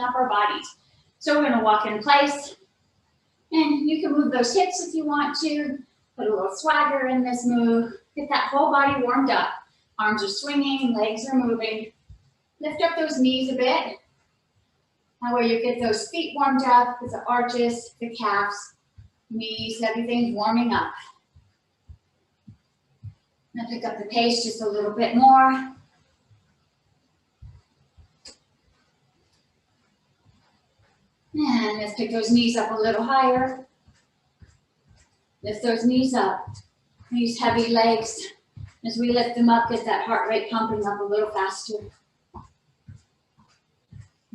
up our bodies. So we're gonna walk in place, and you can move those hips if you want to, put a little swagger in this move, get that whole body warmed up. Arms are swinging, legs are moving. Lift up those knees a bit. That way you get those feet warmed up with the arches, the calves, knees, everything's warming up. Now pick up the pace just a little bit more. And let's pick those knees up a little higher. Lift those knees up. These heavy legs, as we lift them up, get that heart rate pumping up a little faster.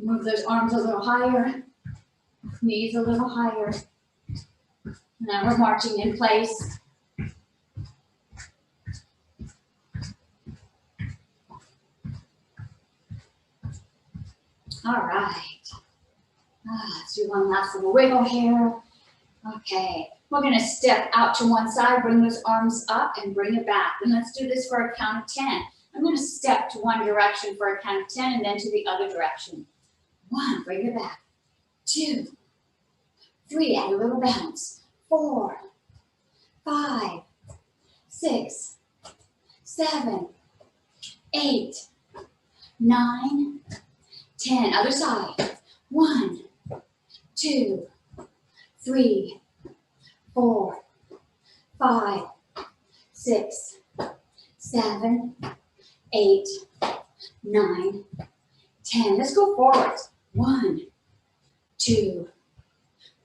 Move those arms a little higher, knees a little higher. Now we're marching in place. All right. Let's do one last little wiggle here. Okay, we're gonna step out to one side, bring those arms up and bring it back. And let's do this for a count of 10. I'm gonna step to one direction for a count of 10 and then to the other direction. 1, bring it back. 2, 3, add a little bounce. 4, 5, 6, 7, 8, 9, 10. Other side. 1, 2, 3, 4, 5, 6, 7, 8, 9, 10. Let's go forward. 1, 2,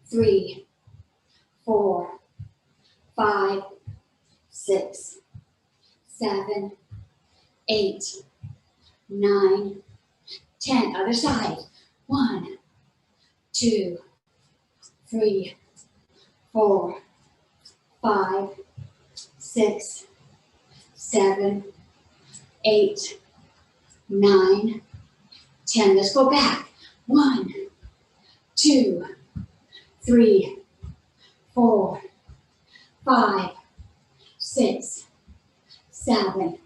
3, 4, 5, 6, 7, 8, 9, 10. Other side. 1, 2, 3, 4, 5, 6, 7, 8, 9, 10. Let's go back. 1, 2, 3, 4, 5, 6, 7,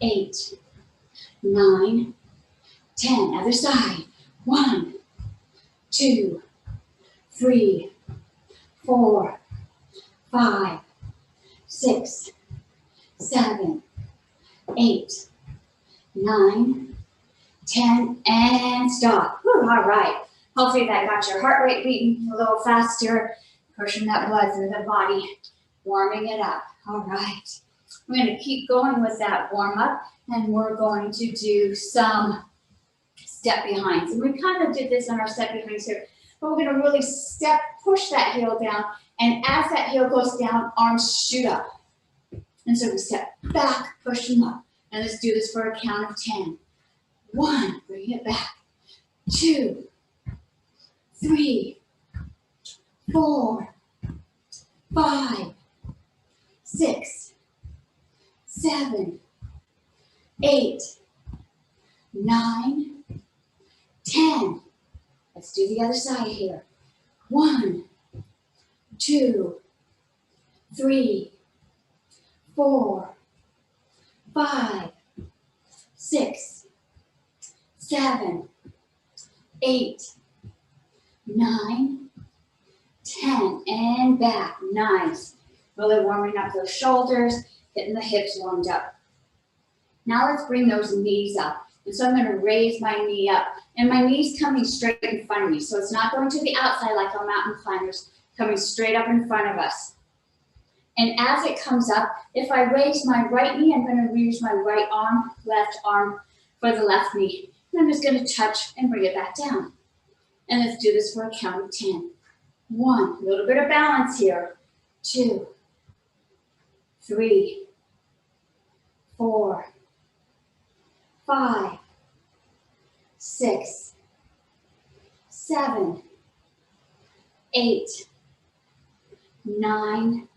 8, 9, 10. Other side. 1, 2, 3, 4, 5, 6, 7, 8, 9, 10, and stop. Whew, all right. Hopefully that got your heart rate beating a little faster, pushing that blood through the body, warming it up. All right. We're going to keep going with that warm up, and we're going to do some step behinds. And we kind of did this on our step behinds here, but we're going to really push that heel down, and as that heel goes down, arms shoot up. And so we step back, push them up. And let's do this for a count of 10. 1, bring it back. 2, 3, 4, 5, 6, 7, 8, 9, 10. Let's do the other side here. 1, 2, 3, 4, 5, 6, 7, 8, 9, 10, and back. Nice. Really warming up those shoulders, getting the hips warmed up. Now let's bring those knees up. And so I'm going to raise my knee up, and my knee's coming straight in front of me. So it's not going to the outside like on mountain climbers, coming straight up in front of us. And as it comes up, if I raise my right knee, I'm going to use my right arm, left arm for the left knee. And I'm just going to touch and bring it back down. And let's do this for a count of 10. 1, a little bit of balance here. 2, 3, 4, 5, 6, 7, 8, 9,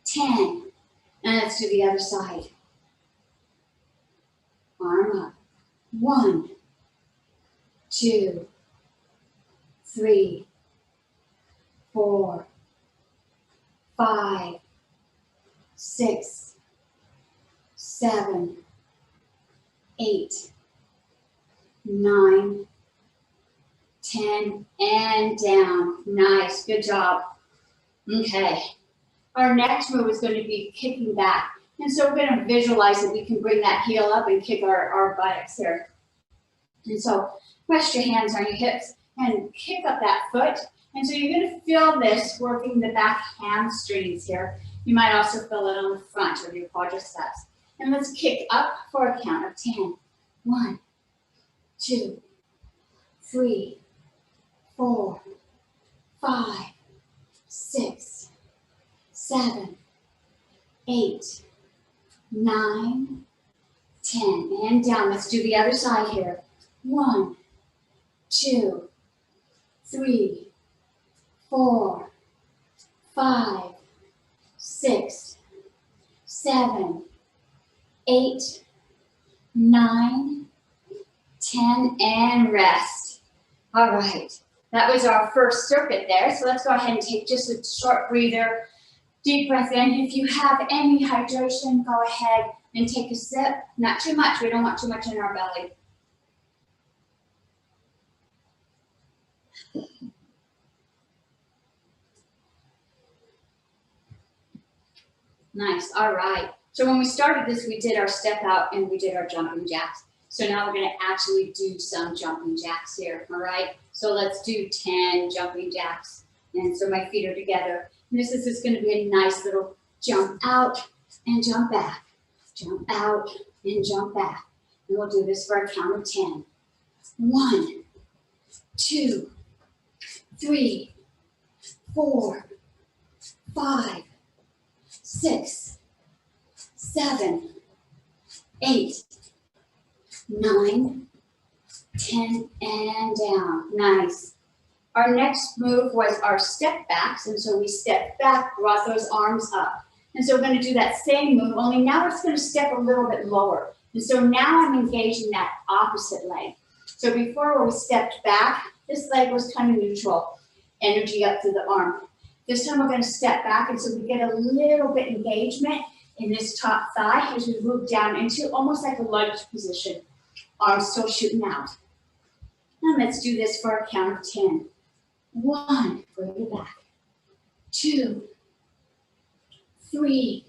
10. And let's do the other side. Arm up. 1, 2, 3, 4, 5, 6, 7, 8, 9, 10, and down. Nice, good job. Okay, our next move is going to be kicking back. And so we're going to visualize that we can bring that heel up and kick our buttocks here. And so rest your hands on your hips and kick up that foot. And so you're going to feel this working the back hamstrings here. You might also feel it on the front of your quadriceps. And let's kick up for a count of 10. 1, 2, 3, 4, 5, 6, 7, 8, 9, 10. And down. Let's do the other side here. 1, 2, 3, 4, 5, 6, 7, 8, 9, 10, and rest. All right, that was our first circuit there. So let's go ahead and take just a short breather, deep breath in. If you have any hydration, go ahead and take a sip. Not too much, we don't want too much in our belly. Nice, all right. So when we started this, we did our step out and we did our jumping jacks. So now we're gonna actually do some jumping jacks here, all right? So let's do 10 jumping jacks. And so my feet are together. And this is just gonna be a nice little jump out and jump back. Jump out and jump back. And we'll do this for a count of 10. 1, 2, 3, 4, 5, 6, 7, 8, 9, 10, and down. Nice. Our next move was our step backs, and so we step back, brought those arms up. And so we're going to do that same move, only now it's going to step a little bit lower. And so now I'm engaging that opposite leg. So before when we stepped back, this leg was kind of neutral, energy up to the arm. This time we're going to step back, and so we get a little bit engagement in this top thigh as we move down into almost like a lunge position. Arms still shooting out. Now let's do this for a count of 10. 1, bring it back. 2, 3,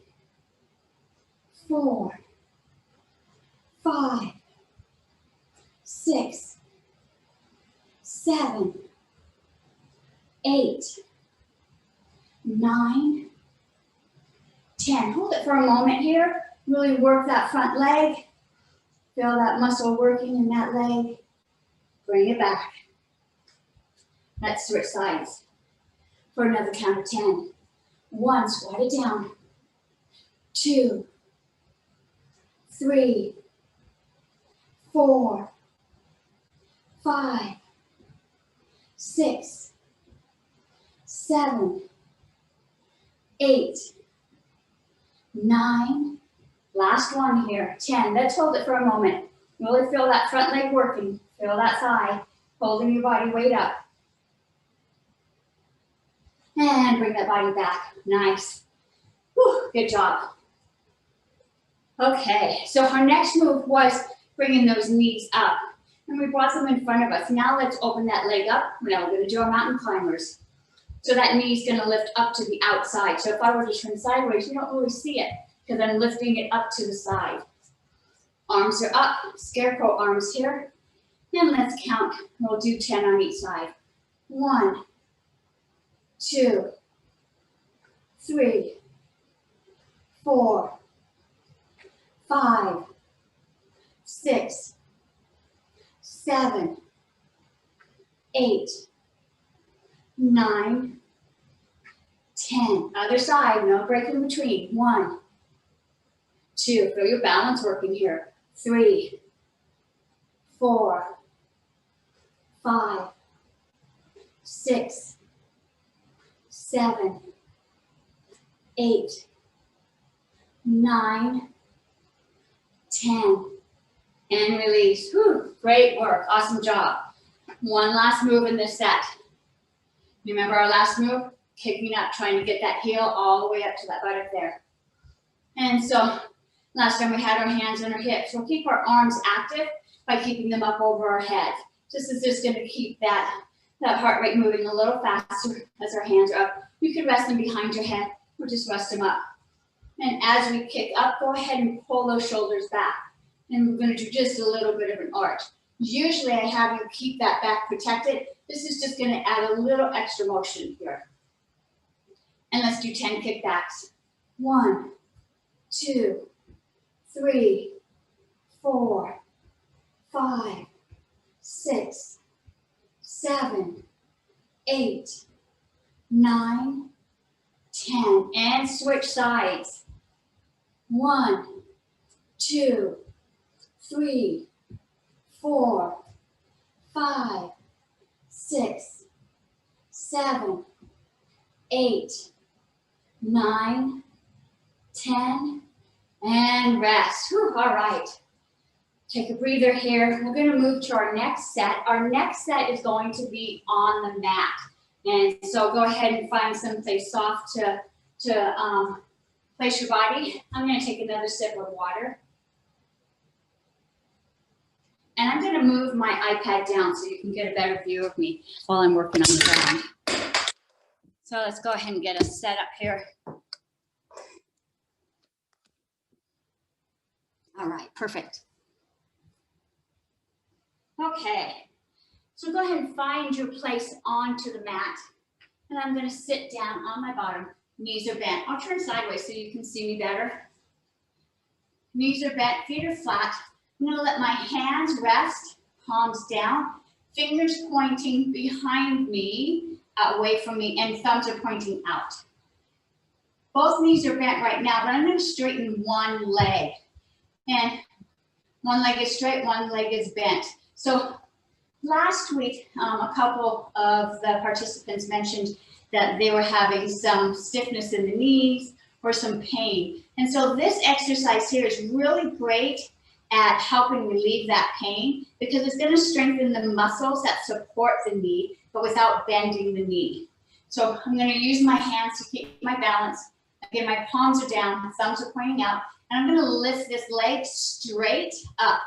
4, 5, 6, 7, 8, 9, 10. Hold it for a moment here. Really work that front leg. Feel that muscle working in that leg. Bring it back. Let's switch sides for another count of 10. 1, squat it down. 2, 3, 4, 5, 6, 7, 8, 9, last one here, 10. Let's hold it for a moment. Really feel that front leg working. Feel that thigh, holding your body weight up. And bring that body back. Nice. Whew, good job. Okay, so our next move was bringing those knees up. And we brought them in front of us. Now let's open that leg up. Now we're going to do our mountain climbers. So that knee is going to lift up to the outside. So if I were to turn sideways, you don't really see it because I'm lifting it up to the side. Arms are up, scarecrow arms here. Then let's count. We'll do 10 on each side. 1, 2, 3, 4, 5, 6, 7, 8, 9, 10. Other side, no break in between. 1, 2, feel your balance working here. 3, 4, 5, 6, 7, 8, 9, 10. And release. Whew, great work. Awesome job. One last move in this set. Remember our last move? Kicking up, trying to get that heel all the way up to that buttock there. And so last time we had our hands on our hips. We'll keep our arms active by keeping them up over our head. This is just going to keep that that heart rate moving a little faster as our hands are up. You can rest them behind your head or just rest them up. And as we kick up, go ahead and pull those shoulders back. And we're going to do just a little bit of an arch. Usually I have you keep that back protected. This is just going to add a little extra motion here. And let's do 10 kickbacks. 1, 2, 3, 4, 5, 6, 7, 8, 9, 10. And switch sides. 1, 2, 3, 4, 5, 6, 7, 8, 9, 10, and rest. Whew, all right. Take a breather here. We're going to move to our next set. Our next set is going to be on the mat. And so go ahead and find someplace soft to place your body. I'm going to take another sip of water. And I'm going to move my iPad down so you can get a better view of me while I'm working on the ground. So let's go ahead and get us set up here. All right, perfect. Okay, so go ahead and find your place onto the mat. And I'm going to sit down on my bottom. Knees are bent. I'll turn sideways so you can see me better. Knees are bent, feet are flat. I'm going to let my hands rest, palms down, fingers pointing behind me, away from me, and thumbs are pointing out. Both knees are bent right now, but I'm going to straighten one leg. And one leg is straight, one leg is bent. So last week, a couple of the participants mentioned that they were having some stiffness in the knees or some pain. And so this exercise here is really great at helping relieve that pain because it's going to strengthen the muscles that support the knee, but without bending the knee. So I'm going to use my hands to keep my balance. Again, my palms are down, my thumbs are pointing out, and I'm going to lift this leg straight up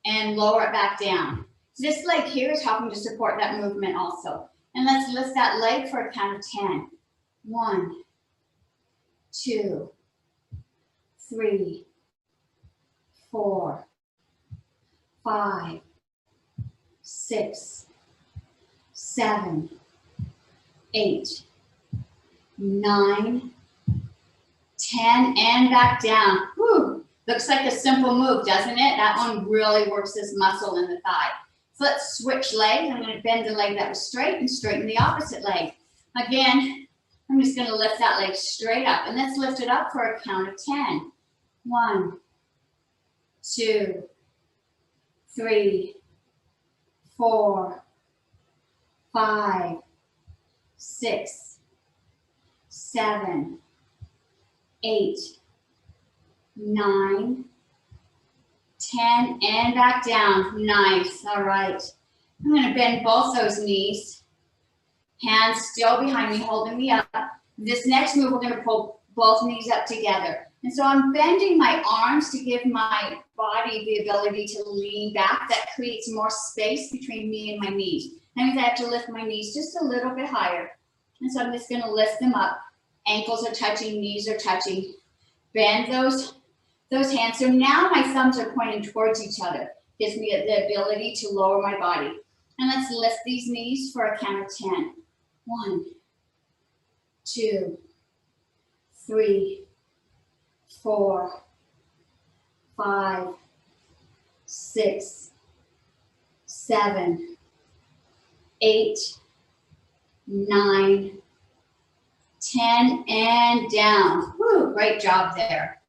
and lower it back down. This leg here is helping to support that movement also. And let's lift that leg for a count of 10. 1, 2, 3, 4, 5, 6, 7, 8, 9, 10, and back down. Whew. Looks like a simple move, doesn't it? That one really works this muscle in the thigh. So let's switch legs. I'm going to bend the leg that was straight and straighten the opposite leg. Again, I'm just going to lift that leg straight up. And let's lift it up for a count of 10. 1, 2, 3, 4, 5, 6, 7, 8, 9, 10, and back down. Nice. All right. I'm going to bend both those knees. Hands still behind me, holding me up. This next move, we're going to pull both knees up together. And so I'm bending my arms to give my body the ability to lean back. That creates more space between me and my knees. That means I have to lift my knees just a little bit higher. And so I'm just going to lift them up. Ankles are touching, knees are touching. Bend those hands. So now my thumbs are pointing towards each other. Gives me the ability to lower my body. And let's lift these knees for a count of 10. 1, 2, 3, 4, 5, 6, 7, 8, 9, 10, and down. Woo, great job there.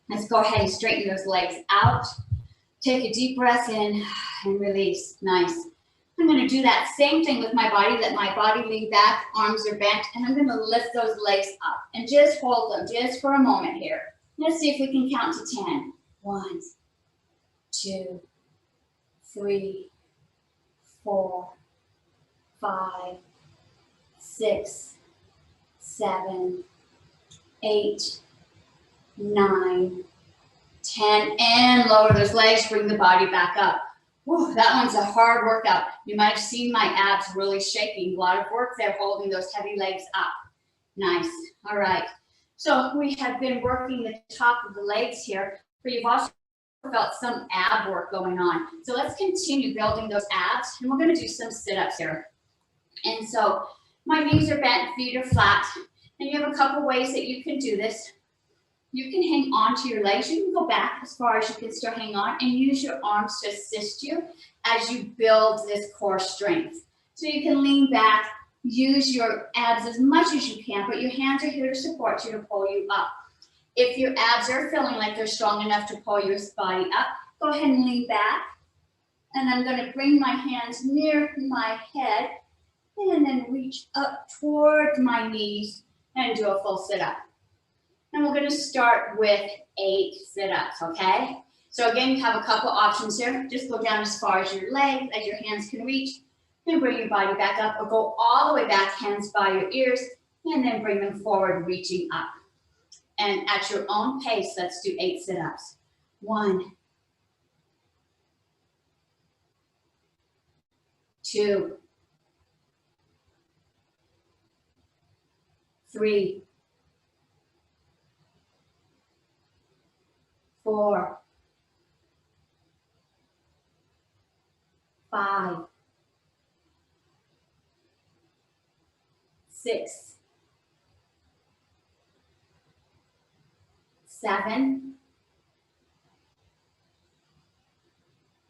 Let's go ahead and straighten those legs out. Take a deep breath in and release. Nice. I'm going to do that same thing with my body, let my body lean back, arms are bent, and I'm going to lift those legs up and just hold them just for a moment here. Let's see if we can count to 10. 1, 2, 3, 4, 5, 6, 7, 8, 9, 10, and lower those legs, bring the body back up. Whew, that one's a hard workout. You might have seen my abs really shaking. A lot of work there holding those heavy legs up. Nice. All right. So we have been working the top of the legs here, but you've also felt some ab work going on. So let's continue building those abs, and we're going to do some sit-ups here. And so my knees are bent, feet are flat, and you have a couple ways that you can do this. You can hang on to your legs. You can go back as far as you can still hang on and use your arms to assist you as you build this core strength. So you can lean back, use your abs as much as you can, but your hands are here to support you, to pull you up. If your abs are feeling like they're strong enough to pull your body up, go ahead and lean back. And I'm going to bring my hands near my head and then reach up towards my knees and do a full sit-up. And we're going to start with 8 sit-ups, okay? So again, you have a couple options here. Just go down as far as your legs, as your hands can reach, and bring your body back up, or go all the way back, hands by your ears, and then bring them forward, reaching up. And at your own pace, let's do 8 sit-ups. 1, 2, 3, 4, 5, 6, 7,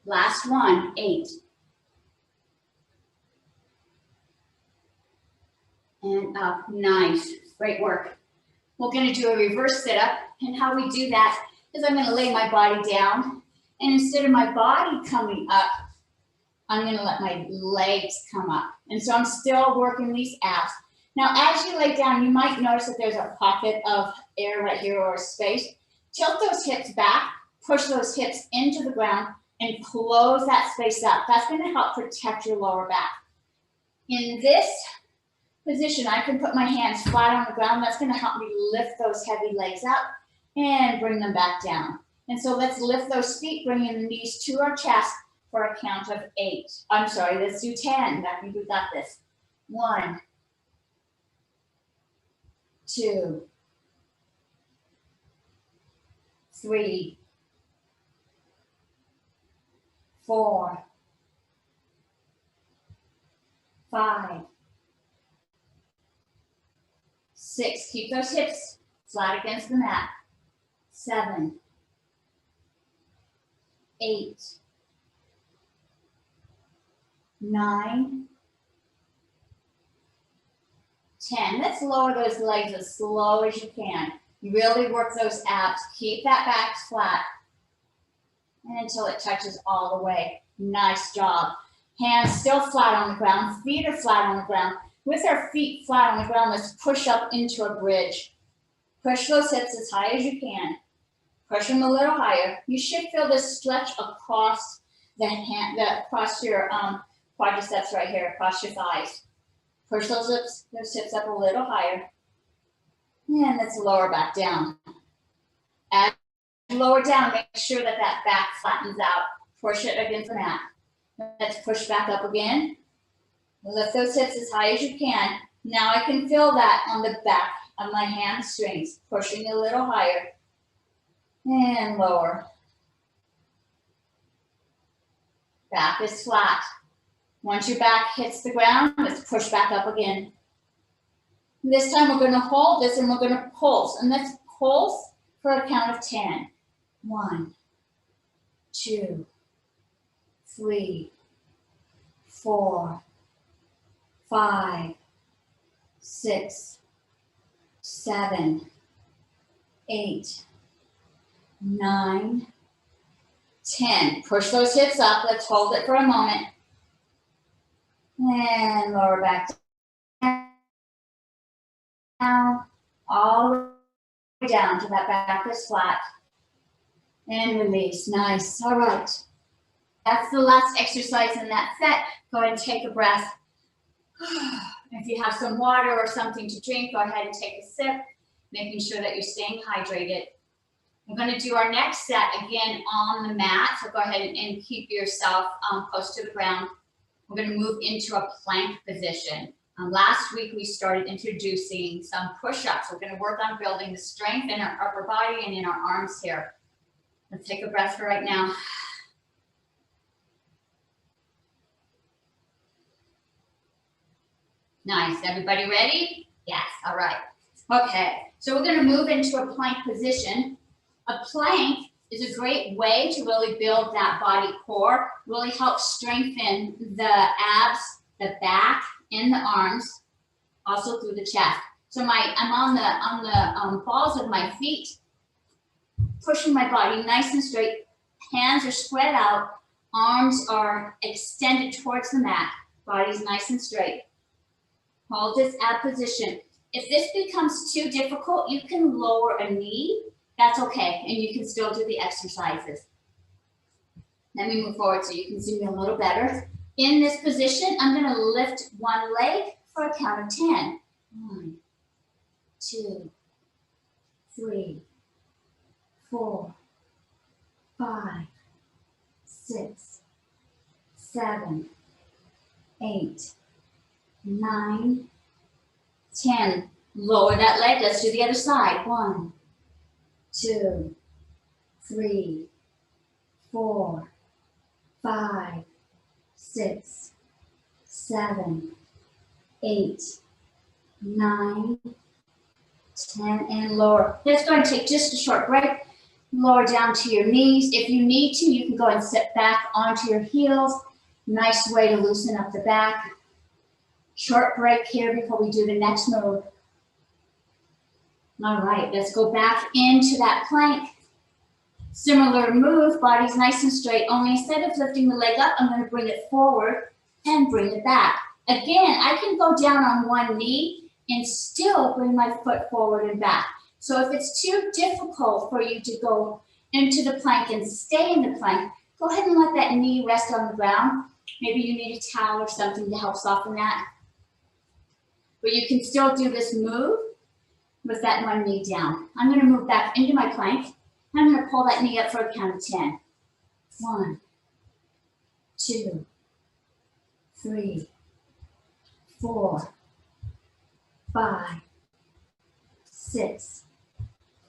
last one, 8. And up, nice, great work. We're gonna do a reverse sit-up, and how we do that is I'm gonna lay my body down, and instead of my body coming up, I'm gonna let my legs come up. And so I'm still working these abs. Now, as you lay down, you might notice that there's a pocket of air right here or space. Tilt those hips back, push those hips into the ground, and close that space up. That's gonna help protect your lower back. In this position, I can put my hands flat on the ground. That's gonna help me lift those heavy legs up and bring them back down. And so let's lift those feet, bringing the knees to our chest for a count of 8. I'm sorry, let's do 10. I think we got this. 1, 2, 3, 4, 5, 6. Keep those hips flat against the mat. 7, 8, 9, 10. Let's lower those legs as slow as you can. Really work those abs. Keep that back flat and until it touches all the way. Nice job. Hands still flat on the ground. Feet are flat on the ground. With our feet flat on the ground, let's push up into a bridge. Push those hips as high as you can. Push them a little higher. You should feel this stretch across the hand, across your quadriceps right here, across your thighs. Push those hips up a little higher. And let's lower back down. As you lower down, make sure that that back flattens out. Push it against the mat. Let's push back up again. Lift those hips as high as you can. Now I can feel that on the back of my hamstrings, pushing a little higher. And lower. Back is flat. Once your back hits the ground, let's push back up again. This time we're going to hold this and we're going to pulse. And let's pulse for a count of 10. 1, 2, 3, 4, 5, 6, 7, 8, 9, 10. Push those hips up. Let's hold it for a moment. And lower back down, all the way down to that back is flat. And release. Nice. All right. That's the last exercise in that set. Go ahead and take a breath. If you have some water or something to drink, go ahead and take a sip, making sure that you're staying hydrated. We're going to do our next set again on the mat. So go ahead and keep yourself close to the ground. We're going to move into a plank position. Last week we started introducing some push-ups. We're going to work on building the strength in our upper body and in our arms here. Let's take a breath for right now. Nice. Everybody ready? Yes. All right. Okay. So we're going to move into a plank position. A plank is a great way to really build that body core, really help strengthen the abs, the back, and the arms, also through the chest. So I'm on the balls of my feet, pushing my body nice and straight. Hands are spread out, arms are extended towards the mat, body's nice and straight. Hold this ab position. If this becomes too difficult, you can lower a knee. That's okay, and you can still do the exercises. Let me move forward so you can see me a little better. In this position, I'm going to lift one leg for a count of 10. 1, 2, 3, 4, 5, 6, 7, 8, 9, 10. Lower that leg. Let's do the other side. 1, 2, 3, 4, 5, 6, 7, 8, 9, 10, and lower. Let's go and take just a short break. Lower down to your knees. If you need to, you can go and sit back onto your heels. Nice way to loosen up the back. Short break here before we do the next move. All right, let's go back into that plank. Similar move, body's nice and straight, only instead of lifting the leg up, I'm going to bring it forward and bring it back. Again, I can go down on one knee and still bring my foot forward and back. So if it's too difficult for you to go into the plank and stay in the plank, go ahead and let that knee rest on the ground. Maybe you need a towel or something to help soften that. But you can still do this move with that one knee down. I'm going to move back into my plank. I'm going to pull that knee up for a count of 10. 1, 2, 3, 4, 5, 6,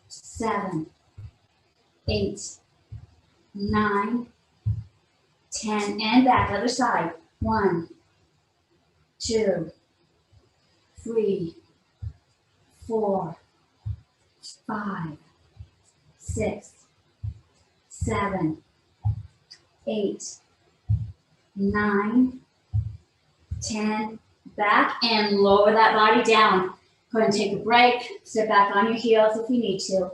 7, 8, 9, 10, and back, other side. 1, 2, 3, 4, 5, 6, 7, 8, 9, 10, back, and lower that body down. Go ahead and take a break. Sit back on your heels if you need to.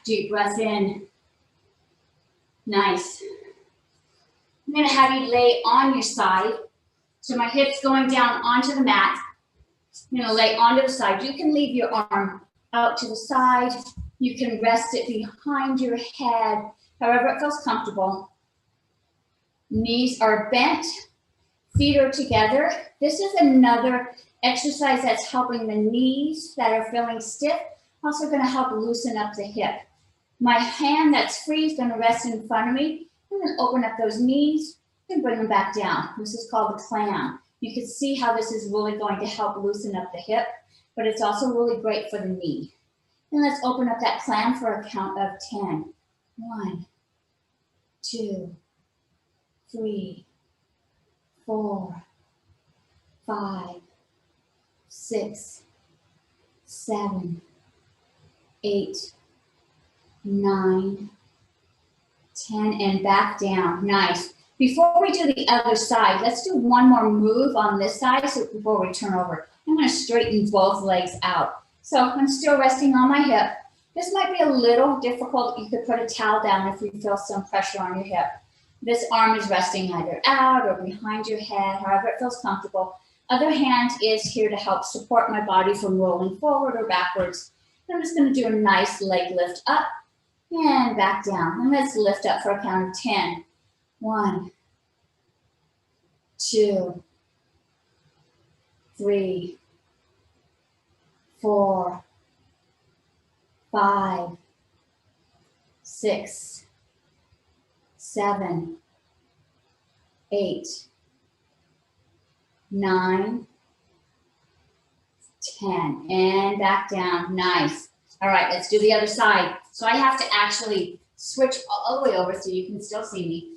Deep breath in. Nice. I'm going to have you lay on your side. So my hips going down onto the mat. I'm going to lay onto the side. You can leave your arm out to the side. You can rest it behind your head, however it feels comfortable. Knees are bent, feet are together. This is another exercise that's helping the knees that are feeling stiff, also going to help loosen up the hip. My hand that's free is going to rest in front of me. I'm going to open up those knees and bring them back down. This is called the clam. You can see how this is really going to help loosen up the hip, but it's also really great for the knee. And let's open up that clam for a count of 10. 1, 2, 3, 4, 5, 6, 7, 8, 9, 10, and back down. Nice. Before we do the other side, let's do one more move on this side before we turn over. I'm going to straighten both legs out. So I'm still resting on my hip. This might be a little difficult. You could put a towel down if you feel some pressure on your hip. This arm is resting either out or behind your head, however it feels comfortable. Other hand is here to help support my body from rolling forward or backwards. I'm just going to do a nice leg lift up and back down. And let's lift up for a count of 10. 1, 2, 3, 4, 5, 6, 7, 8, 9, 10, and back down. Nice. All right, let's do the other side. So I have to actually switch all the way over so you can still see me.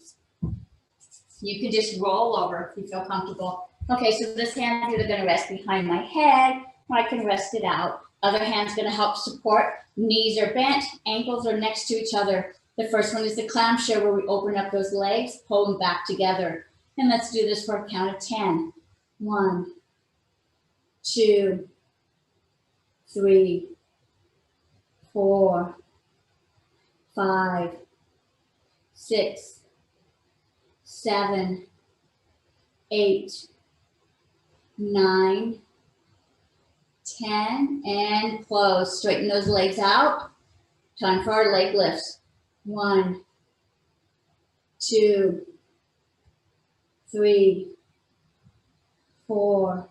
You can just roll over if you feel comfortable. Okay, so this hand is either gonna rest behind my head or I can rest it out. Other hand's gonna help support. Knees are bent, ankles are next to each other. The first one is the clamshell where we open up those legs, pull them back together. And let's do this for a count of 10. 1, 2, 3, 4, 5, 6, 7, 8, 9, 10, and close. Straighten those legs out. Time for our leg lifts. 1, 2, 3, 4,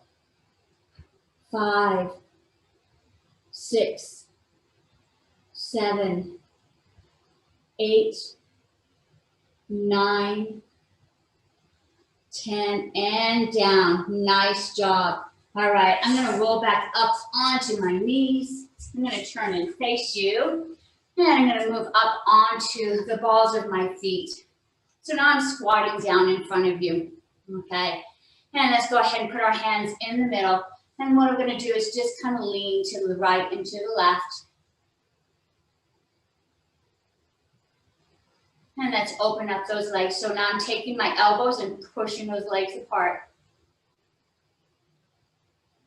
5, 6, 7, 8, 9, 10, and down. Nice job. All right, I'm gonna roll back up onto my knees. I'm gonna turn and face you. And I'm gonna move up onto the balls of my feet. So now I'm squatting down in front of you, okay? And let's go ahead and put our hands in the middle. And what I'm gonna do is just kind of lean to the right and to the left. And let's open up those legs. So now I'm taking my elbows and pushing those legs apart.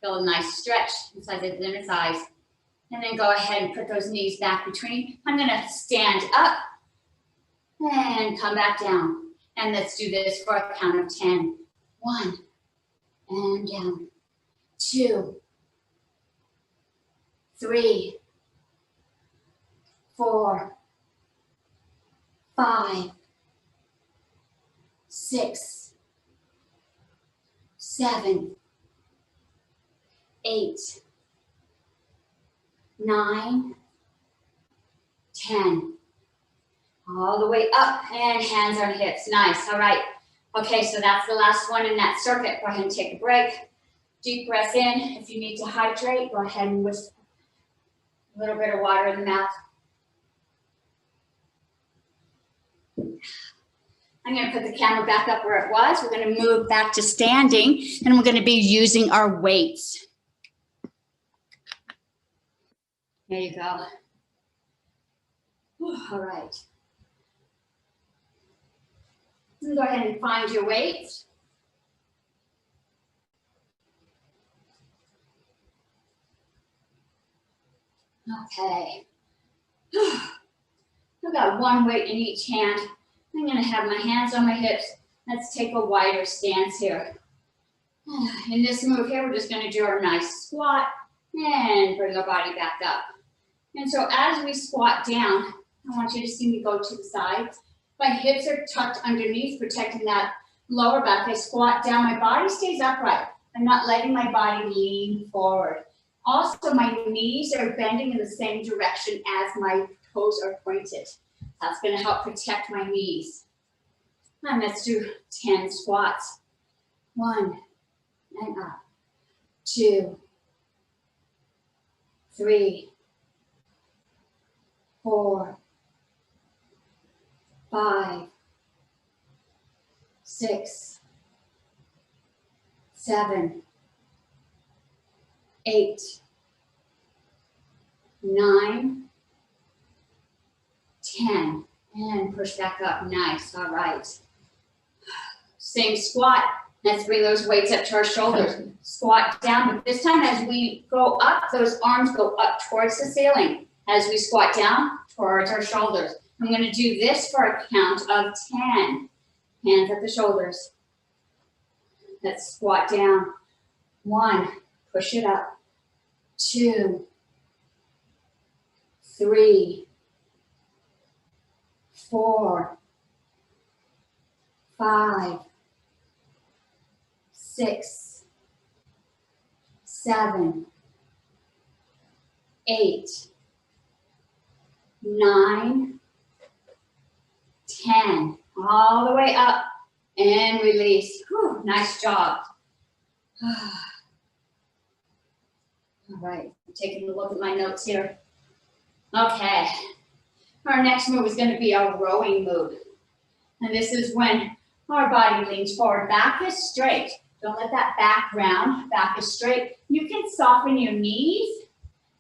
Feel a nice stretch inside the inner thighs. And then go ahead and put those knees back between. I'm gonna stand up and come back down. And let's do this for a count of 10. 1, and down. 2, 3, 4, 5, 6, 7, 8, 9, 10. All the way up and hands on hips. Nice. All right. Okay, so that's the last one in that circuit. Go ahead and take a break. Deep breath in. If you need to hydrate, go ahead and whisper a little bit of water in the mouth. I'm going to put the camera back up where it was. We're going to move back to standing, and we're going to be using our weights. There you go. All right. Go ahead and find your weights. Okay. I've got one weight in each hand. I'm going to have my hands on my hips. Let's take a wider stance here. In this move here, we're just going to do our nice squat and bring our body back up. And so as we squat down, I want you to see me go to the side. My hips are tucked underneath, protecting that lower back. I squat down, my body stays upright. I'm not letting my body lean forward. Also, my knees are bending in the same direction as my toes are pointed. That's going to help protect my knees. And let's do 10 squats. 1, and up. 2, 3, 4, 5, 6, 7, 8, 9, 10, and push back up. Nice. All right. Same squat. Let's bring those weights up to our shoulders. Squat down, but this time as we go up, those arms go up towards the ceiling. As we squat down, towards our shoulders. I'm going to do this for a count of 10. Hands at the shoulders. Let's squat down. 1, push it up. 2, 3, 4, 5, 6, 7, 8, 9, 10. All the way up and release. Whew, nice job. All right, taking a look at my notes here. Okay, our next move is going to be a rowing move. And this is when our body leans forward. Back is straight. Don't let that back round. Back is straight. You can soften your knees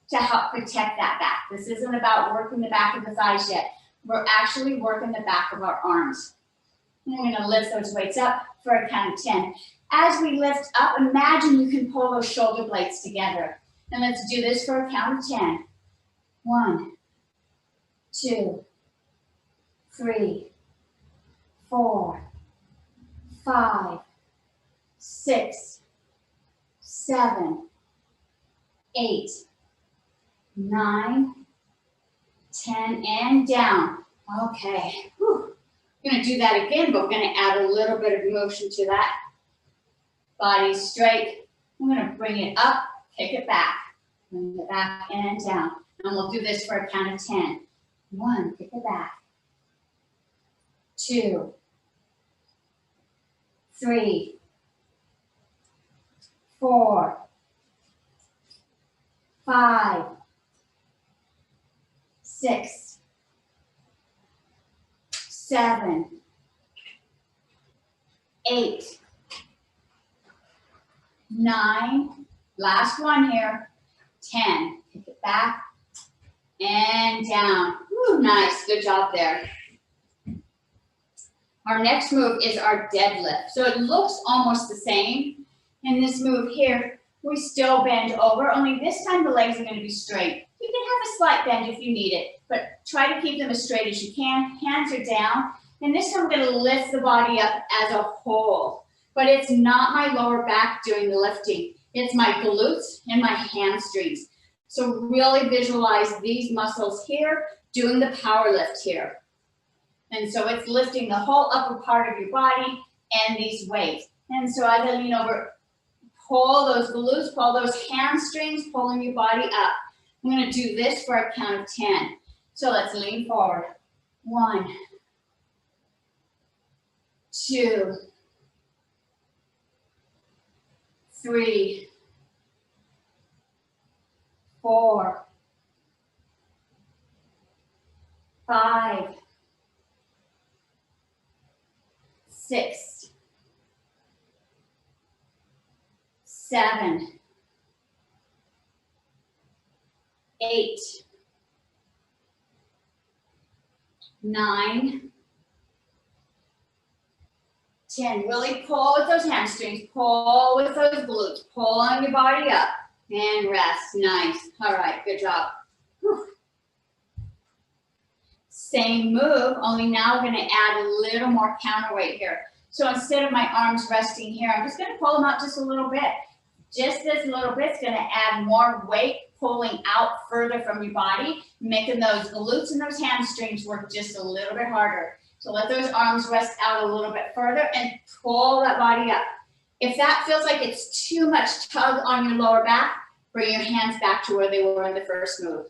to help protect that back. This isn't about working the back of the thighs yet. We're actually working the back of our arms. And we're going to lift those weights up for a count of 10. As we lift up, imagine you can pull those shoulder blades together. And let's do this for a count of 10. 1, 2, 3, 4, 5, 6, 7, 8, 9, 10, and down. Okay. Whew. We're going to do that again, but we're going to add a little bit of motion to that. Body straight. I'm going to bring it up, kick it back. Bring it back and down. And we'll do this for a count of 10. 1, kick it back. 2, 3, 4, 5, 6, 7, 8, 9, last one here, 10. Kick it back and down. Woo, nice, good job there. Our next move is our deadlift. So it looks almost the same. In this move here, we still bend over, only this time the legs are going to be straight. You can have a slight bend if you need it, but try to keep them as straight as you can. Hands are down, and this time we're going to lift the body up as a whole. But it's not my lower back doing the lifting. It's my glutes and my hamstrings. So really visualize these muscles here doing the power lift here. And so it's lifting the whole upper part of your body and these weights. And so as I lean over, pull those glutes, pull those hamstrings, pulling your body up. I'm going to do this for a count of 10. So let's lean forward. 1, 2, 3, 4, 5, 6, 7, 8, 9, 10. Really pull with those hamstrings, pull with those glutes, pull on your body up, and rest. Nice. All right, good job. Whew. Same move, only now we're going to add a little more counterweight here. So instead of my arms resting here, I'm just going to pull them out just a little bit. Just this little bit's going to add more weight, pulling out further from your body, making those glutes and those hamstrings work just a little bit harder. So let those arms rest out a little bit further and pull that body up. If that feels like it's too much tug on your lower back, bring your hands back to where they were in the first move.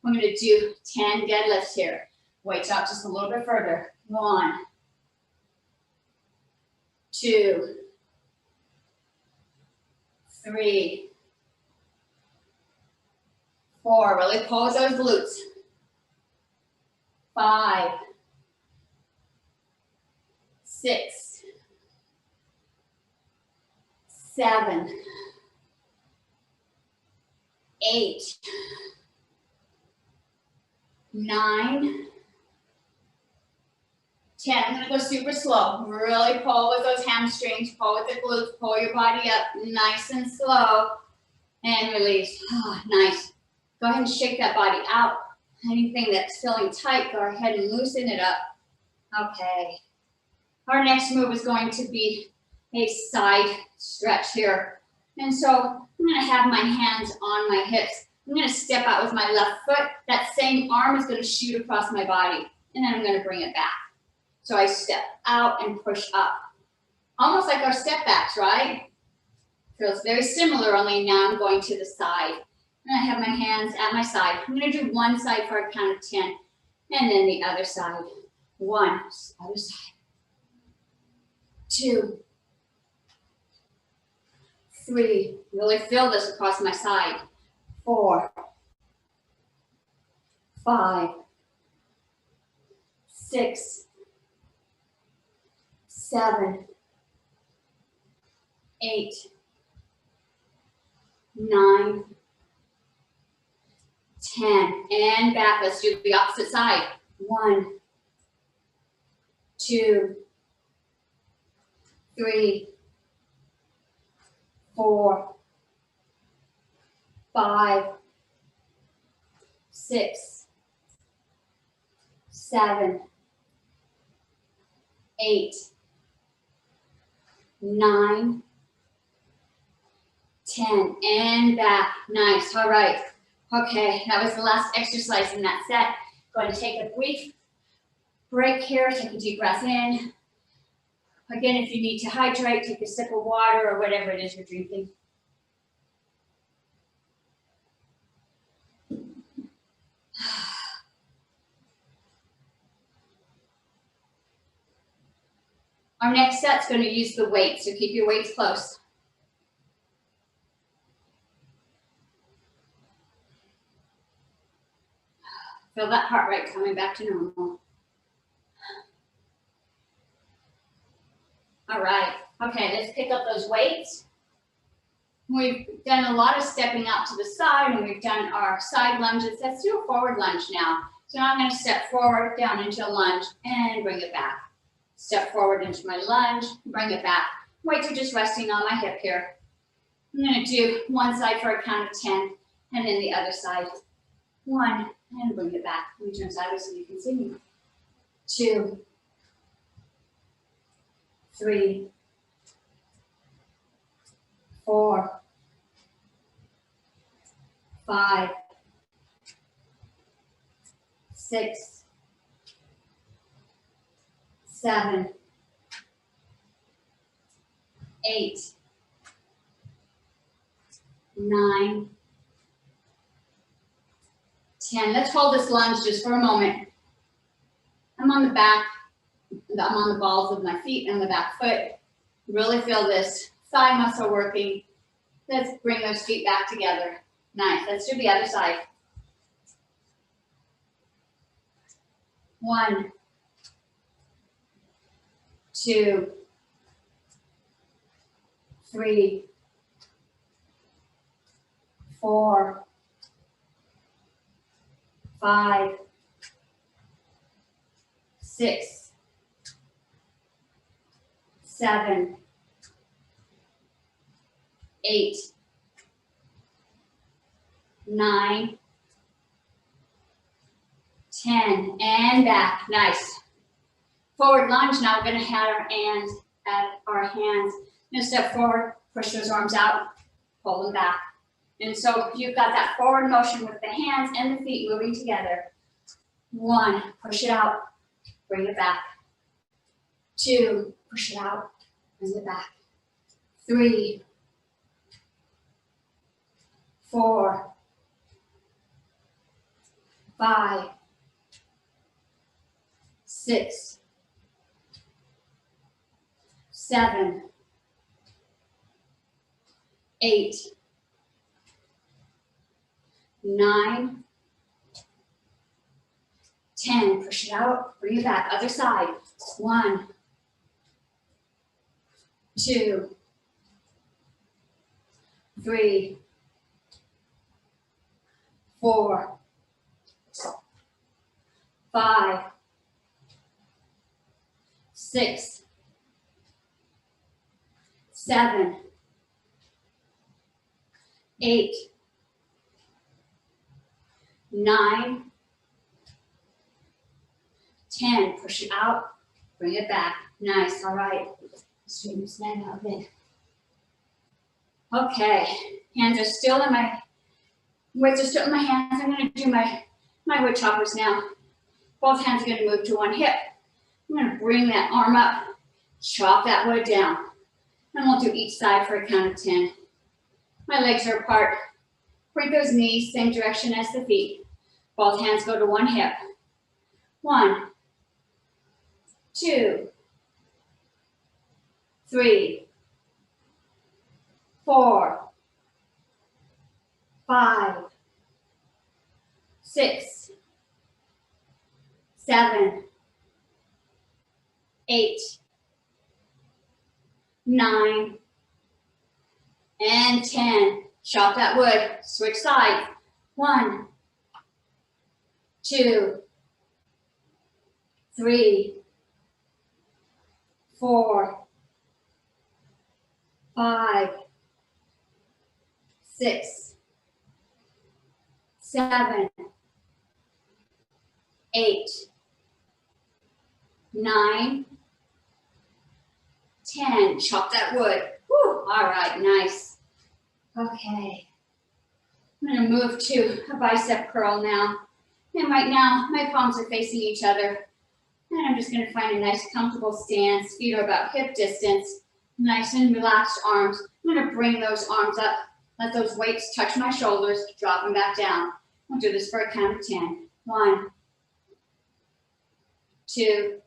We're going to do 10 deadlifts here. Weights out just a little bit further. 1, 2, 3, 4. Really pull with those glutes. 5, 6, 7, 8, 9, 10. I'm going to go super slow. Really pull with those hamstrings, pull with the glutes, pull your body up nice and slow, and release. Oh, nice. Go ahead and shake that body out. Anything that's feeling tight, go ahead and loosen it up. Okay. Our next move is going to be a side stretch here. And so I'm going to have my hands on my hips. I'm going to step out with my left foot. That same arm is going to shoot across my body. And then I'm going to bring it back. So I step out and push up. Almost like our step backs, right? Feels very similar, only now I'm going to the side. And I have my hands at my side. I'm going to do one side for a count of 10. And then the other side. 1, other side. 2, 3, really feel this across my side. 4, 5, 6, 7, 8, 9, 10, and back. Let's do the opposite side. 1, 2, 3, 4, 5, 6, 7, 8, 9, 10, and back. Nice. All right. Okay, that was the last exercise in that set. Going to take a brief break here. Take a deep breath in. Again, if you need to hydrate, take a sip of water or whatever it is you're drinking. Our next set's going to use the weights, so keep your weights close. Feel that heart rate coming back to normal. All right. Okay, let's pick up those weights. We've done a lot of stepping out to the side, and we've done our side lunges. Let's do a forward lunge now. So now I'm going to step forward, down into a lunge, and bring it back. Step forward into my lunge, bring it back. Weights are just resting on my hip here. I'm going to do one side for a count of 10, and then the other side. 1, and bring it back. Let me turn sideways so you can see me. 2, 3, 4, 5, 6, 7, 8, 9, 10. Let's hold this lunge just for a moment. I'm on the back. I'm on the balls of my feet and the back foot. Really feel this thigh muscle working. Let's bring those feet back together. Nice. Let's do the other side. 1, 2, 3, 4, 5, 6, 7, 8, 9, 10, and back. Nice. Forward lunge. Now we're going to have our hands. Going to step forward, push those arms out, pull them back. And so you've got that forward motion with the hands and the feet moving together. 1, push it out, bring it back. 2, push it out, bring it back. 3, 4, 5, 6, 7, 8, 9, 10. Push it out, bring it back. Other side. 1, 2, 3, 4, 5, 6, 7, 8, 9, 10. Push it out, bring it back. Nice. All right. Straighten this leg out a bit. Okay. Hands are still in my, weights are still in my hands. I'm going to do my wood choppers now. Both hands are going to move to one hip. I'm going to bring that arm up, chop that wood down. And we'll do each side for a count of 10. My legs are apart. Bring those knees same direction as the feet. Both hands go to one hip. 1, 2, 3, 4, 5, 6, 7, 8, 9, and 10. Chop that wood. Switch sides. 1, 2, 3, 4, 5, 6, 7, 8, 9, 10. Chop that wood. Whew. All right, nice. Okay. I'm going to move to a bicep curl now. And right now, my palms are facing each other. And I'm just going to find a nice comfortable stance. Feet are about hip distance. Nice and relaxed arms. I'm going to bring those arms up. Let those weights touch my shoulders. Drop them back down. We'll do this for a count of 10. 1, 2,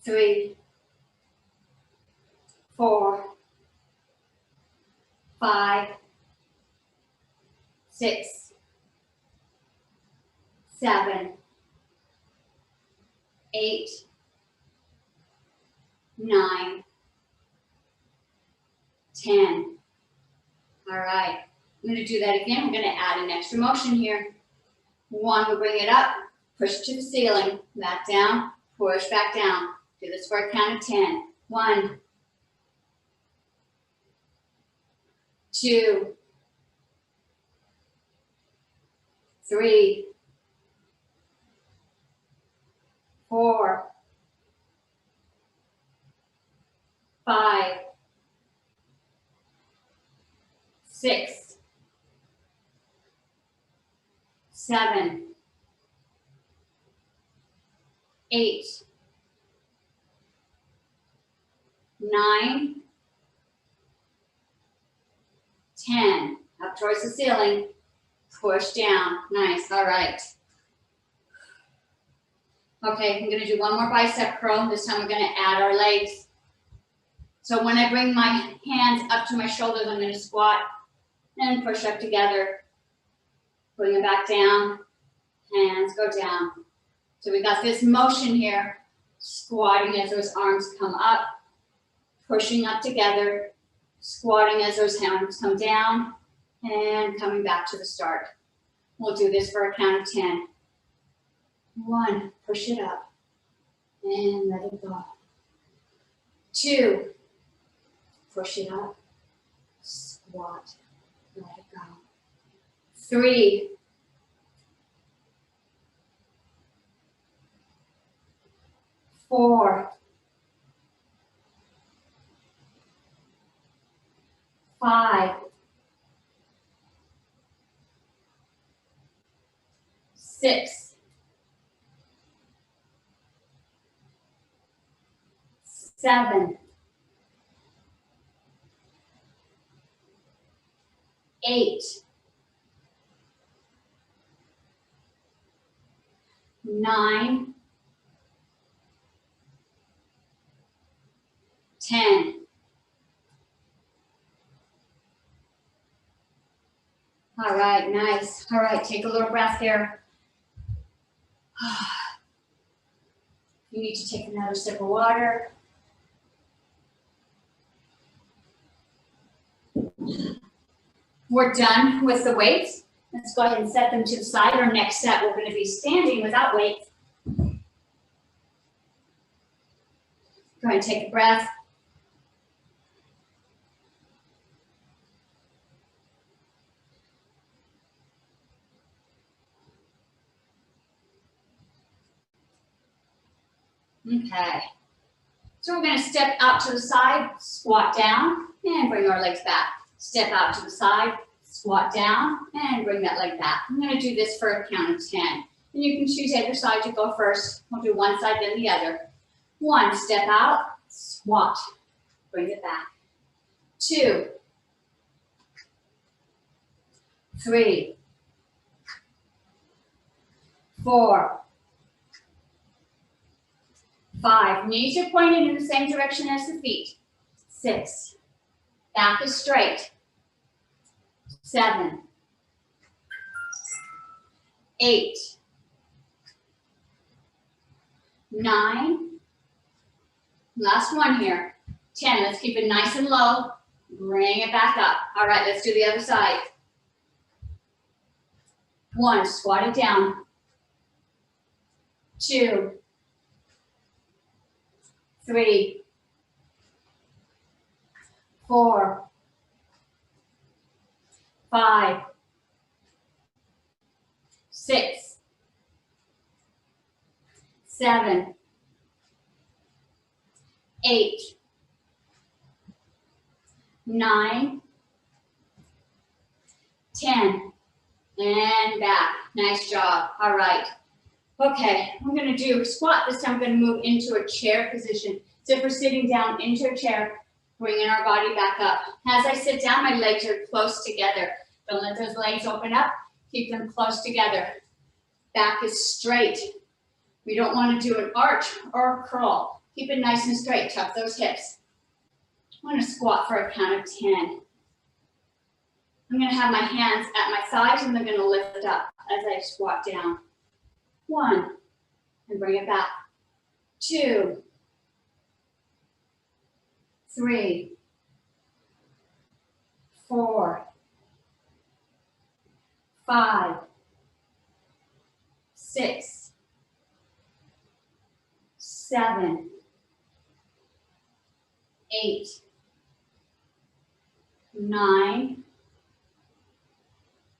3, 4, 5, 6, 7, 8, 9, 10. All right, I'm going to do that again. I'm going to add an extra motion here. 1, we'll bring it up, push to the ceiling, back down, push back down. Do this for a count of 10. 1, 2, 3, 4, 5, 6, 7, 8, 9, 10. Up towards the ceiling. Push down. Nice. All right. Okay, I'm going to do one more bicep curl. This time we're going to add our legs. So when I bring my hands up to my shoulders, I'm going to squat and push up together. Bring them back down. Hands go down. So we got this motion here. Squatting as those arms come up. Pushing up together. Squatting as those hands come down. And coming back to the start. We'll do this for a count of 10. 1, push it up. And let it go. 2, push it up. Squat. Let it go. 3, 4, 5, 6, 7, 8, 9, 10. All right, nice. All right, take a little breath here. You need to take another sip of water. We're done with the weights. Let's go ahead and set them to the side. Our next set, we're going to be standing without weights. Go ahead and take a breath. Okay. So we're going to step out to the side, squat down, and bring our legs back. Step out to the side, squat down, and bring that leg back. I'm going to do this for a count of 10. And you can choose either side to go first. We'll do one side, then the other. 1, step out, squat, bring it back. 2, 3, 4, 5, knees are pointed in the same direction as the feet. 6, back is straight. 7, 8, 9, last one here, 10. Let's keep it nice and low. Bring it back up. All right, let's do the other side. 1, squat it down. 2, 3, 4, 5, 6, 7, 8, 9, 10, and back. Nice job. All right. Okay, I'm going to do a squat. This time I'm going to move into a chair position. So if we're sitting down into a chair, bringing our body back up. As I sit down, my legs are close together. Don't let those legs open up. Keep them close together. Back is straight. We don't want to do an arch or a curl. Keep it nice and straight. Tuck those hips. I'm going to squat for a count of 10. I'm going to have my hands at my sides and they're going to lift up as I squat down. 1, and bring it back. 2, 3, 4, 5, 6, 7, 8, 9,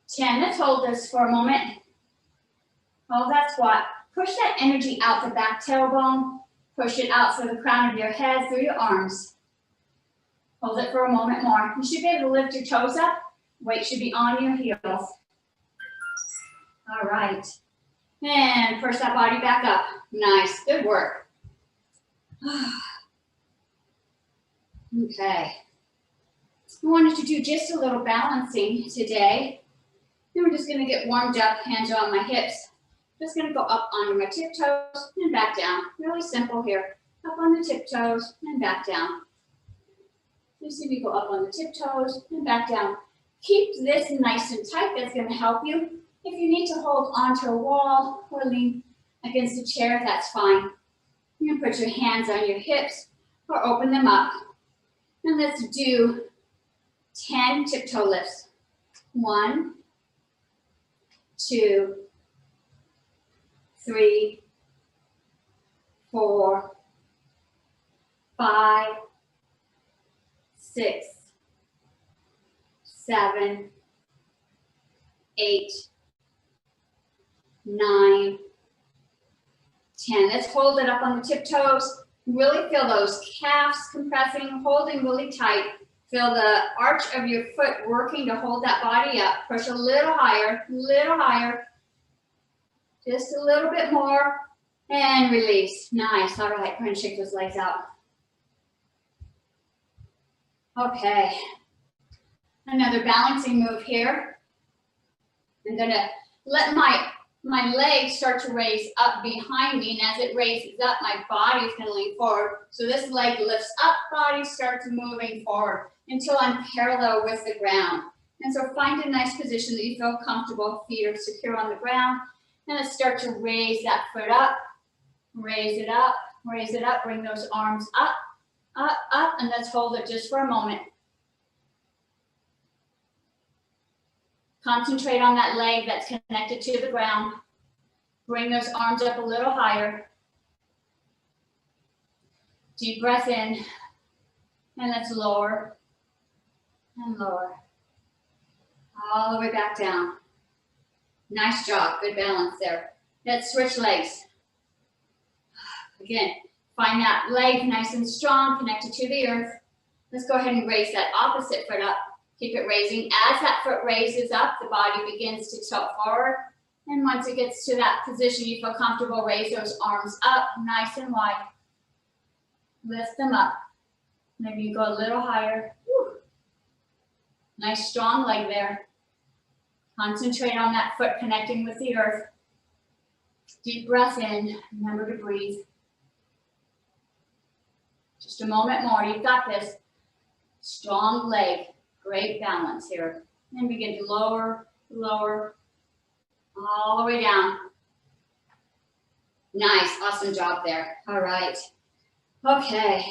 10. Let's hold this for a moment. Hold that squat. Push that energy out the back tailbone. Push it out through the crown of your head, through your arms. Hold it for a moment more. You should be able to lift your toes up. Weight should be on your heels. All right. And push that body back up. Nice. Good work. Okay. I wanted to do just a little balancing today. Then we're just going to get warmed up, hands on my hips. Just going to go up onto my tiptoes and back down. Really simple here. Up on the tiptoes and back down. You see me go up on the tiptoes and back down. Keep this nice and tight. That's going to help you. If you need to hold onto a wall or lean against a chair, that's fine. You can put your hands on your hips or open them up. And let's do 10 tiptoe lifts. 1, 2, 3, 4, 5, 6, 7, 8, 9, 10. Let's hold it up on the tiptoes. Really feel those calves compressing, holding really tight. Feel the arch of your foot working to hold that body up. Push a little higher, just a little bit more, and release. Nice. All right, go ahead and shake those legs out. Okay. Another balancing move here. I'm gonna let my legs start to raise up behind me, and as it raises up, my body's gonna lean forward. So this leg lifts up, body starts moving forward until I'm parallel with the ground. And so find a nice position that you feel comfortable, feet are secure on the ground. And let's start to raise that foot up, raise it up, bring those arms up, and let's hold it just for a moment. Concentrate on that leg that's connected to the ground. Bring those arms up a little higher. Deep breath in, and let's lower and lower. All the way back down. Nice job, good balance there. Let's switch legs. Again, find that leg nice and strong, connected to the earth. Let's go ahead and raise that opposite foot up. Keep it raising. As that foot raises up, the body begins to tilt forward. And once it gets to that position, you feel comfortable, raise those arms up, nice and wide. Lift them up. Maybe you go a little higher. Woo. Nice strong leg there. Concentrate on that foot connecting with the earth. Deep breath in. Remember to breathe. Just a moment more. You've got this. Strong leg. Great balance here. And begin to lower, lower, all the way down. Nice. Awesome job there. All right. Okay.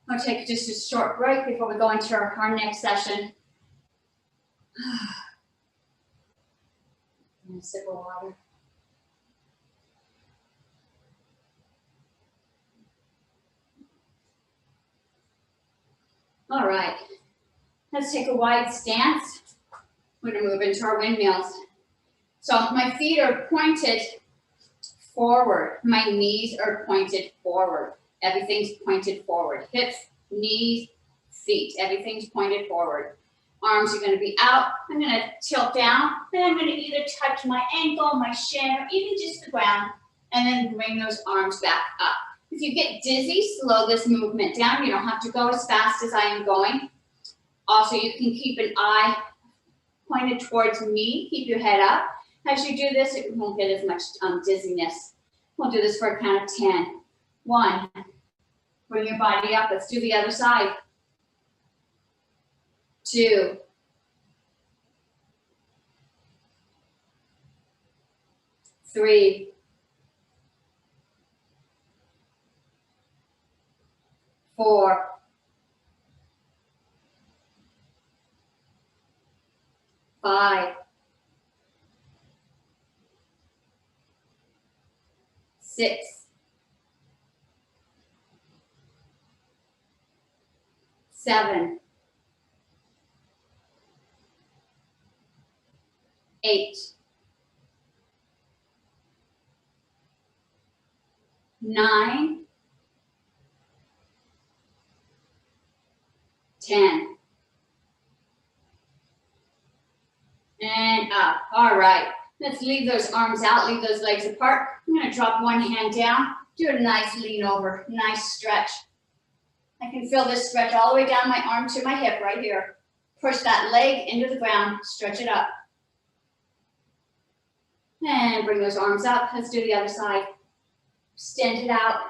I'll take just a short break before we go into our next session. And a sip of water. All right. Let's take a wide stance. We're going to move into our windmills. So my feet are pointed forward. My knees are pointed forward. Everything's pointed forward. Hips, knees, feet. Everything's pointed forward. Arms are going to be out. I'm going to tilt down. Then I'm going to either touch my ankle, my shin, or even just the ground. And then bring those arms back up. If you get dizzy, slow this movement down. You don't have to go as fast as I am going. Also, you can keep an eye pointed towards me. Keep your head up. As you do this, it won't get as much dizziness. We'll do this for a count of 10. 1. Bring your body up. Let's do the other side. 2. 3. 4. 5. 6. 7. 8. 9. 10. And up. All right. Let's leave those arms out, leave those legs apart. I'm going to drop one hand down, do a nice lean over, nice stretch. I can feel this stretch all the way down my arm to my hip right here. Push that leg into the ground, stretch it up. And bring those arms up. Let's do the other side. Extend it out.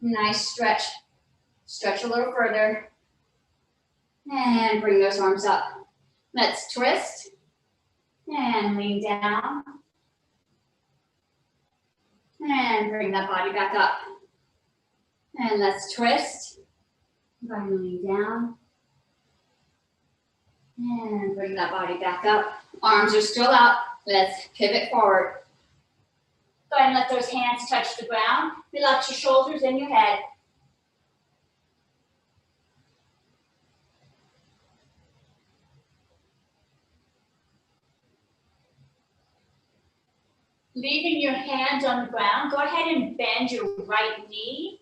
Nice stretch. Stretch a little further. And bring those arms up. Let's twist. And lean down. And bring that body back up. And let's twist. Bring lean down. And bring that body back up. Arms are still out. Let's pivot forward. Go ahead and let those hands touch the ground. Relax your shoulders and your head. Leaving your hands on the ground, go ahead and bend your right knee.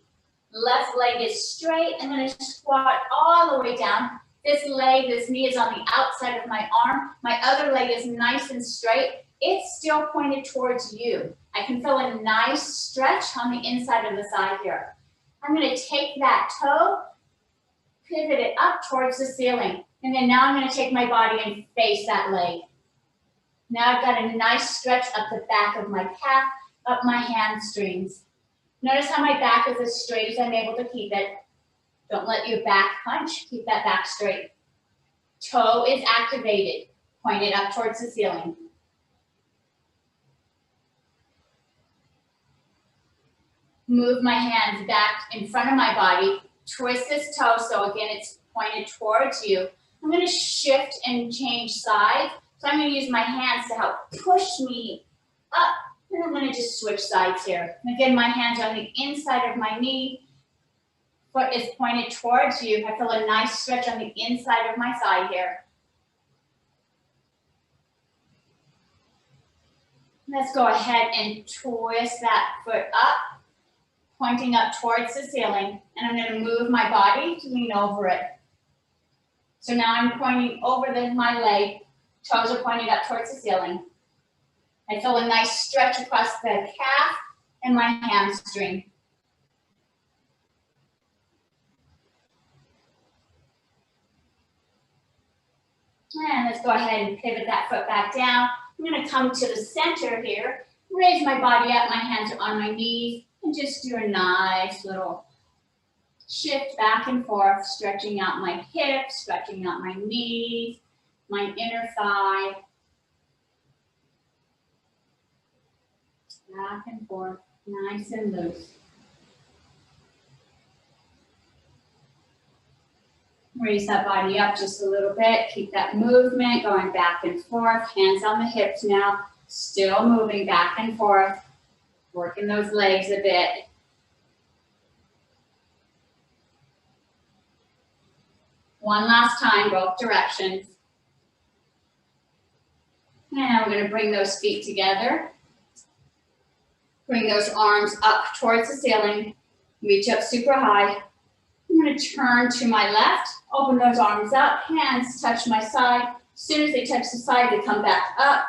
Left leg is straight. I'm going to squat all the way down. This leg, this knee is on the outside of my arm. My other leg is nice and straight. It's still pointed towards you. I can feel a nice stretch on the inside of the thigh here. I'm going to take that toe, pivot it up towards the ceiling. And then now I'm going to take my body and face that leg. Now I've got a nice stretch up the back of my calf, up my hamstrings. Notice how my back is as straight as I'm able to keep it. Don't let your back hunch. Keep that back straight. Toe is activated. Point it up towards the ceiling. Move my hands back in front of my body. Twist this toe so again it's pointed towards you. I'm going to shift and change sides. So I'm going to use my hands to help push me up. And I'm going to just switch sides here. And again, my hands are on the inside of my knee. Foot is pointed towards you. I feel a nice stretch on the inside of my thigh here. Let's go ahead and twist that foot up, pointing up towards the ceiling. And I'm going to move my body to lean over it. So now I'm pointing over my leg. Toes are pointing up towards the ceiling. I feel a nice stretch across the calf and my hamstring. And let's go ahead and pivot that foot back down. I'm going to come to the center here, raise my body up, my hands are on my knees, and just do a nice little shift back and forth, stretching out my hips, stretching out my knees, my inner thigh. Back and forth, nice and loose. Raise that body up just a little bit. Keep that movement going back and forth. Hands on the hips now. Still moving back and forth. Working those legs a bit. One last time, both directions. And we're going to bring those feet together. Bring those arms up towards the ceiling. Reach up super high. I'm going to turn to my left. Open those arms up. Hands touch my side. As soon as they touch the side, they come back up.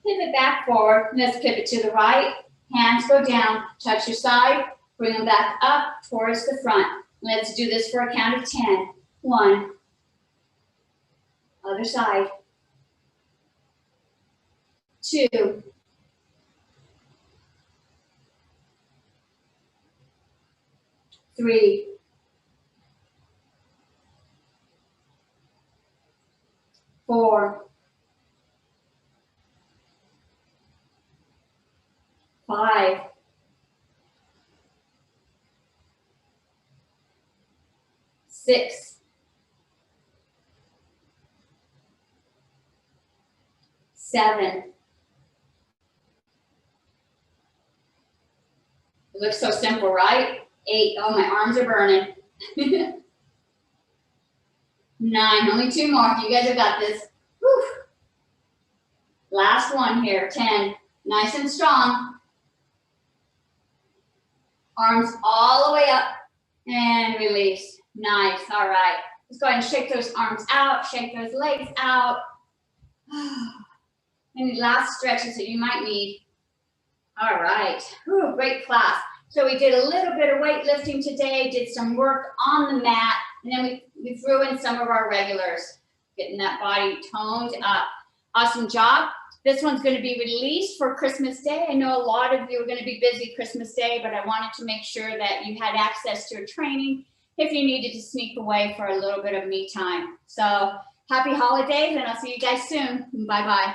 Pivot back forward. Let's pivot to the right. Hands go down. Touch your side. Bring them back up towards the front. Let's do this for a count of 10. 1. Other side. 2. 3. 4. 5. 6. 7. It looks so simple, right? 8. Oh, my arms are burning. 9. Only 2 more. You guys have got this. Whew. Last one here. 10. Nice and strong. Arms all the way up and release. Nice. All right. Let's go ahead and shake those arms out. Shake those legs out. Any last stretches that you might need. All right. Whew, great class. So we did a little bit of weightlifting today, did some work on the mat, and then we threw in some of our regulars, getting that body toned up. Awesome job. This one's going to be released for Christmas Day. I know a lot of you are going to be busy Christmas Day, but I wanted to make sure that you had access to a training if you needed to sneak away for a little bit of me time. So happy holidays, and I'll see you guys soon. Bye-bye.